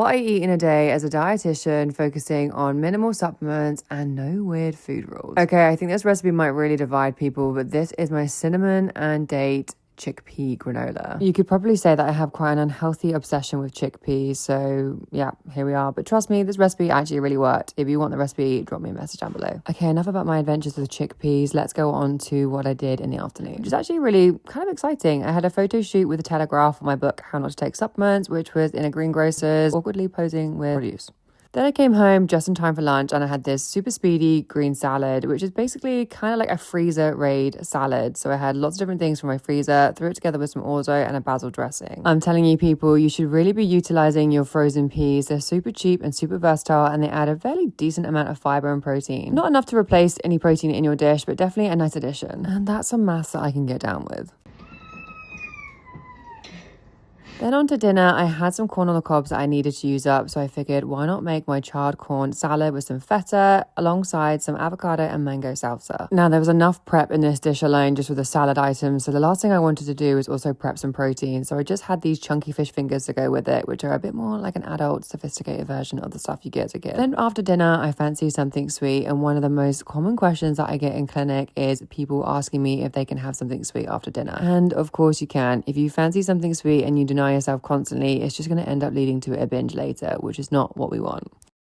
What I eat in a day as a dietitian, focusing on minimal supplements and no weird food rules. Okay, I think this recipe might really divide people, but this is my cinnamon and date chickpea granola. You could probably say that I have quite an unhealthy obsession with chickpeas, so yeah, here we are. But trust me, this recipe actually really worked. If you want the recipe, drop me a message down below. Okay, enough about my adventures with chickpeas. Let's go on to what I did in the afternoon, which is actually really kind of exciting. I had a photo shoot with the Telegraph for my book, How Not to Take Supplements, which was in a greengrocer's, awkwardly posing with produce. Then I came home just in time for lunch and I had this super speedy green salad, which is basically kind of like a freezer raid salad. So I had lots of different things from my freezer, threw it together with some orzo and a basil dressing. I'm telling you people, you should really be utilizing your frozen peas. They're super cheap and super versatile and they add a fairly decent amount of fiber and protein. Not enough to replace any protein in your dish, but definitely a nice addition. And that's some maths that I can get down with. Then on to dinner, I had some corn on the cobs that I needed to use up, so I figured why not make my charred corn salad with some feta alongside some avocado and mango salsa. Now there was enough prep in this dish alone just with the salad items, so the last thing I wanted to do was also prep some protein, so I just had these chunky fish fingers to go with it, which are a bit more like an adult, sophisticated version of the stuff you get as a kid. Then after dinner, I fancied something sweet, and one of the most common questions that I get in clinic is people asking me if they can have something sweet after dinner. And of course you can. If you fancy something sweet and you deny yourself constantly, it's just going to end up leading to a binge later, which is not what we want.